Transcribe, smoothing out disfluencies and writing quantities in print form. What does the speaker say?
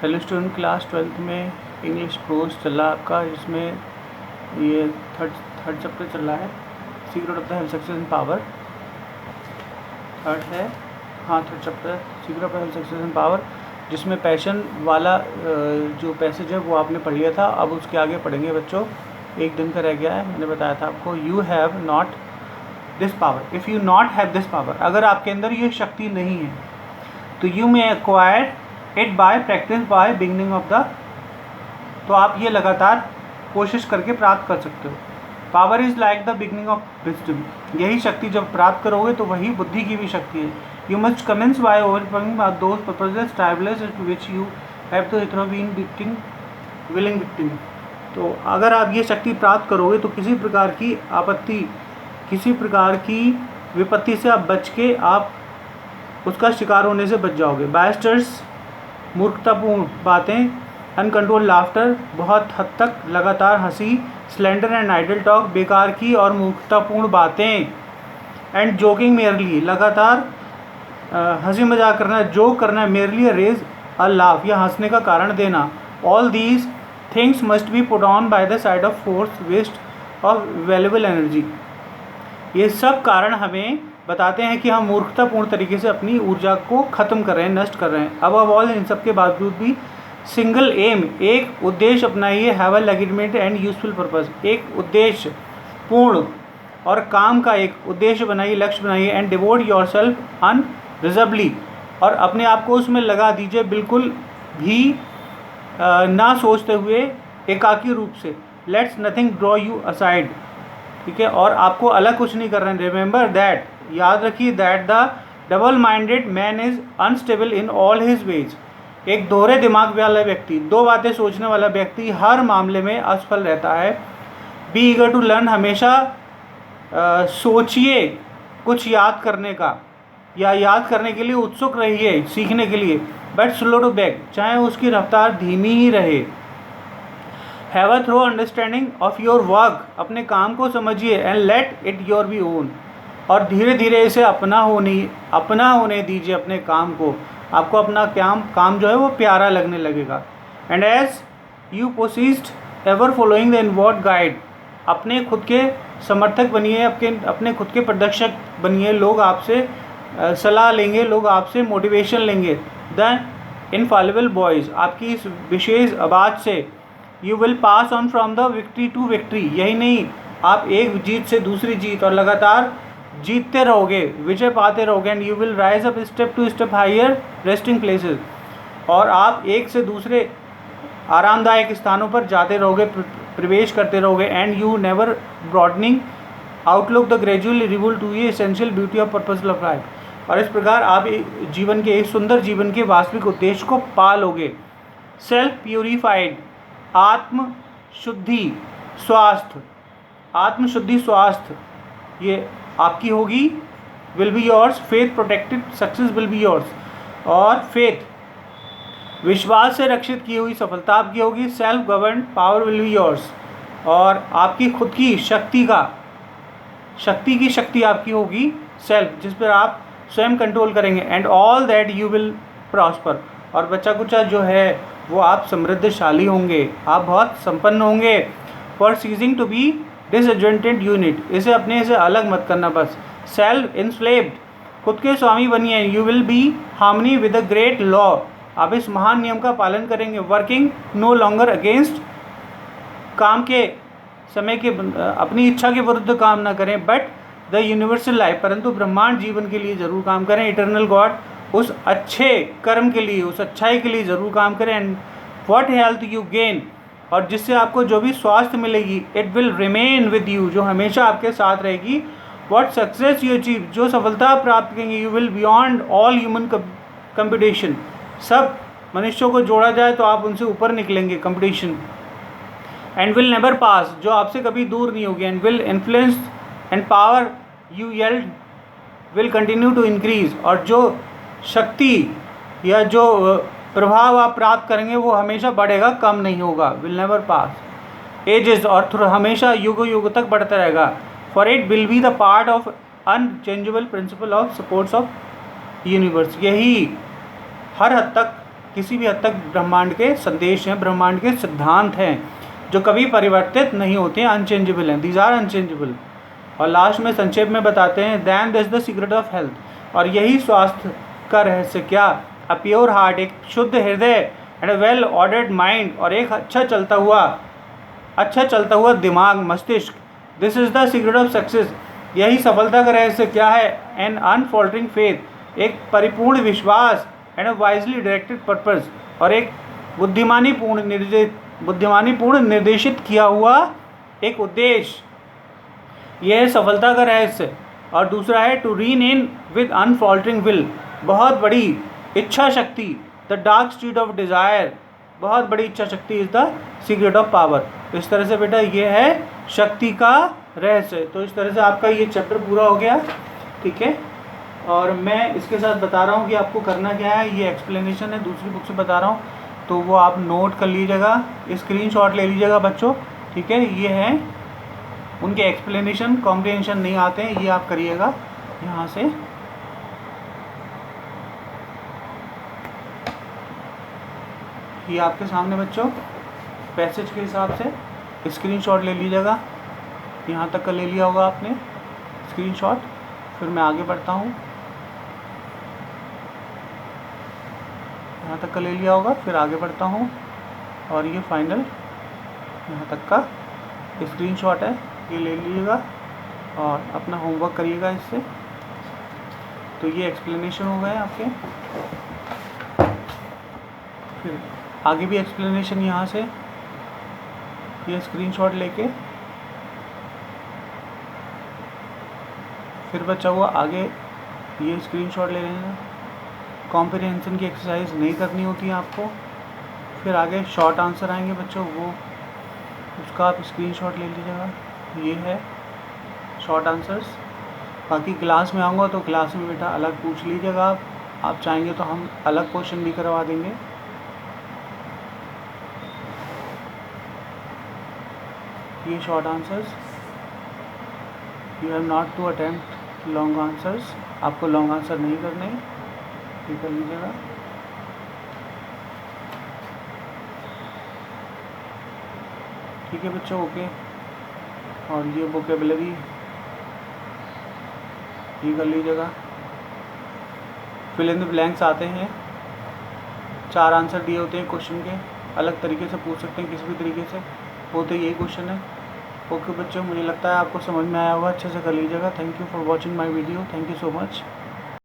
Hello student, class 12th में English pros चल रहा है आपका, जिसमें ये थर्ड चैप्टर चल रहा है, secret of the health success and power. Third है, हाँ third chapter secret of the health success and power, जिसमें पैशन वाला जो पैसेज है वो आपने पढ़ लिया था। अब उसके आगे पढ़ेंगे बच्चों, एक दिन का रह गया है। मैंने बताया था आपको, you have not this power, if you not have this power, अगर आपके अंदर ये शक्ति नहीं है तो you may acquire it by practice by beginning of the, तो आप ये लगातार कोशिश करके प्राप्त कर सकते हो। Power is like the beginning of wisdom, यही शक्ति जब प्राप्त करोगे तो वही बुद्धि की भी शक्ति है। You must commence by overcoming those purposes tribals to which you have to इतना बीन विक्टिम विलिंग विक्टिम। तो अगर आप ये शक्ति प्राप्त करोगे तो किसी प्रकार की आपत्ति, किसी प्रकार की विपत्ति से आप बच के आप उसका शिकार होने से बच जाओगे। बायस्टर्स, मूर्खतापूर्ण बातें, अनकंट्रोल लाफ्टर, बहुत हद तक लगातार हंसी, स्लेंडर एंड आइडल टॉक, बेकार की और मूर्खतापूर्ण बातें, एंड जोकिंग मेयरली, लगातार हंसी मजाक करना, जोक करना, मेयरली रेज अ लाफ, या हंसने का कारण देना। All these things must be put on by the side of force waste of valuable energy. ये सब कारण हमें बताते हैं कि हम मूर्खतापूर्ण तरीके से अपनी ऊर्जा को ख़त्म कर रहे हैं, नष्ट कर रहे हैं। अब ऑल इन सब के बावजूद भी सिंगल एम, एक उद्देश्य अपनाइए, have a legitimate and useful purpose, एक उद्देश्य पूर्ण और काम का एक उद्देश्य बनाइए, लक्ष्य बनाइए, एंड डिवोट योर सेल्फ अनरिजर्वली, और अपने आप को उसमें लगा दीजिए बिल्कुल भी ना सोचते हुए, एकाकी रूप से। Let's nothing draw you aside, ठीक है, और आपको अलग कुछ नहीं कर रहे हैं। रिमेंबर दैट, याद रखिए, that the double minded man is unstable in all his veg, एक दोहरे दिमाग वाला व्यक्ति, दो बातें सोचने वाला व्यक्ति हर मामले में असफल रहता है। बी ईगर टू लर्न, हमेशा सोचिए कुछ याद करने का, या याद करने के लिए उत्सुक रहिए, सीखने के लिए। बट स्लो टू बैक, चाहे उसकी रफ्तार धीमी ही रहे। Have a thorough understanding of your work, अपने काम को समझिए, and let it your be own, और धीरे धीरे इसे अपना होने दीजिए अपने काम को। आपको अपना काम जो है वो प्यारा लगने लगेगा। And as you persist ever following the inward guide, अपने खुद के समर्थक बनिए, अपने खुद के प्रदर्शक बनिए। लोग आपसे सलाह लेंगे, लोग आपसे मोटिवेशन लेंगे। द इनफॉलिबल बॉयज़, आपकी इस विशेष आवाज़ से you will pass on from the victory to victory, यही नहीं, आप एक जीत से दूसरी जीत और लगातार जीतते रहोगे, विजय पाते रहोगे। And you will rise up step to step higher resting places, और आप एक से दूसरे आरामदायक स्थानों पर जाते रहोगे, प्रवेश करते रहोगे। And you never broadening outlook the gradually reveal to ये essential beauty of purpose of life, और इस प्रकार आप जीवन के, एक सुंदर जीवन के वास्तविक उद्देश्य को पा लोगे। सेल्फ प्यूरिफाइड, आत्म शुद्धि स्वास्थ्य, आत्मशुद्धि स्वास्थ्य, ये आपकी होगी, will be yours. Faith protected success will be yours, और फेथ विश्वास से रक्षित की हुई सफलता आपकी होगी। Self govern power will be yours, और आपकी खुद की शक्ति की शक्ति आपकी होगी सेल्फ, जिस पर आप स्वयं कंट्रोल करेंगे। And all that you will prosper, और बच्चा कुचा जो है वो आप समृद्धशाली होंगे, आप बहुत संपन्न होंगे। For ceasing to be disjointed unit, इसे अपने से अलग मत करना बस। सेल्फ इंस्लेव्ड, खुद के स्वामी बनिए। You will be harmony with the great law, आप इस महान नियम का पालन करेंगे। वर्किंग नो लॉन्गर अगेंस्ट, काम के समय के अपनी इच्छा के विरुद्ध काम ना करें। बट द यूनिवर्सल लाइफ, परंतु ब्रह्मांड जीवन के लिए जरूर काम करें। इटर्नल गॉड, उस अच्छे कर्म के लिए, उस अच्छाई के लिए ज़रूर काम करें। And what health you gain, और जिससे आपको जो भी स्वास्थ्य मिलेगी, it will remain with you, जो हमेशा आपके साथ रहेगी। व्हाट सक्सेस यू अचीव, जो सफलता आप प्राप्त करेंगे, you will beyond all human competition, सब मनुष्यों को जोड़ा जाए तो आप उनसे ऊपर निकलेंगे competition. And will never pass, जो आपसे कभी दूर नहीं होगी। And will influence and power you yield will continue to increase, और जो शक्ति या जो प्रभाव आप प्राप्त करेंगे वो हमेशा बढ़ेगा, कम नहीं होगा। विल नेवर पास एजेस, और हमेशा युग युग तक बढ़ता रहेगा। For it will be the part of unchangeable principle of supports of universe, यही हर हद तक किसी भी हद तक ब्रह्मांड के संदेश हैं, ब्रह्मांड के सिद्धांत हैं जो कभी परिवर्तित नहीं होते हैं, अनचेंजेबल हैं, दीज आर अनचेंजेबल। और लास्ट में संक्षेप में बताते हैं than this the secret of health, और यही स्वास्थ्य का रहस्य क्या, अ प्योर हार्ट, एक शुद्ध हृदय, and a well ordered mind, और एक अच्छा चलता हुआ दिमाग, मस्तिष्क। This is the secret of success, यही सफलता का रहस्य क्या है, एन अनफॉल्टरिंग फेथ, एक परिपूर्ण विश्वास, and a wisely directed purpose, और एक बुद्धिमानीपूर्ण निर्देशित किया हुआ एक उद्देश्य, यह है सफलता का रहस्य। और दूसरा है to rein in with unfaltering will, बहुत बड़ी इच्छा शक्ति, the dark street of desire, बहुत बड़ी इच्छा शक्ति is the secret of power. इस तरह से बेटा ये है शक्ति का रहस्य। तो इस तरह से आपका ये चैप्टर पूरा हो गया, ठीक है। और मैं इसके साथ बता रहा हूँ कि आपको करना क्या है, ये एक्सप्लेनेशन है, दूसरी बुक से बता रहा हूँ, तो वो आप नोट कर लीजिएगा, स्क्रीनशॉट ले लीजिएगा बच्चों, ठीक है। ये है उनके एक्सप्लेनेशन, कॉम्प्रिहेंशन नहीं आते हैं, ये आप करिएगा यहाँ से। ये आपके सामने बच्चों पैसेज के हिसाब से स्क्रीनशॉट ले लीजिएगा, यहाँ तक का ले लिया होगा आपने स्क्रीनशॉट। फिर मैं आगे बढ़ता हूँ, यहाँ तक का ले लिया होगा, फिर आगे बढ़ता हूँ, और ये फाइनल यहाँ तक का स्क्रीनशॉट है, ये ले लीजिएगा और अपना होमवर्क करिएगा इससे। तो ये एक्सप्लेनेशन हो गए आपके, फिर आगे भी एक्सप्लेनेशन यहाँ से ये स्क्रीनशॉट लेके, फिर बचा हुआ आगे ये स्क्रीनशॉट ले लेना। कॉम्प्रिहेंशन की एक्सरसाइज नहीं करनी होती है आपको, फिर आगे शॉर्ट आंसर आएंगे बच्चों, वो उसका आप स्क्रीनशॉट ले लीजिएगा, ये है शॉर्ट आंसर्स। बाकी क्लास में आऊँगा तो क्लास में बेटा अलग पूछ लीजिएगा, आप चाहेंगे तो हम अलग क्वेश्चन भी करवा देंगे। ये short answers, you have not to attempt long answers, आपको लॉन्ग आंसर नहीं करने, ये कर लीजिएगा। ठीक है बच्चों, ओके। और ये वोकेबुलरी ये कर लीजिएगा। फिल इन द ब्लैंक्स आते हैं, 4 आंसर दिए होते हैं क्वेश्चन के, अलग तरीके से पूछ सकते हैं, किसी भी तरीके से, होते यही क्वेश्चन है। ओके बच्चों, मुझे लगता है आपको समझ में आया होगा, अच्छे से कर लीजिएगा। Thank you for watching my video, thank you so much.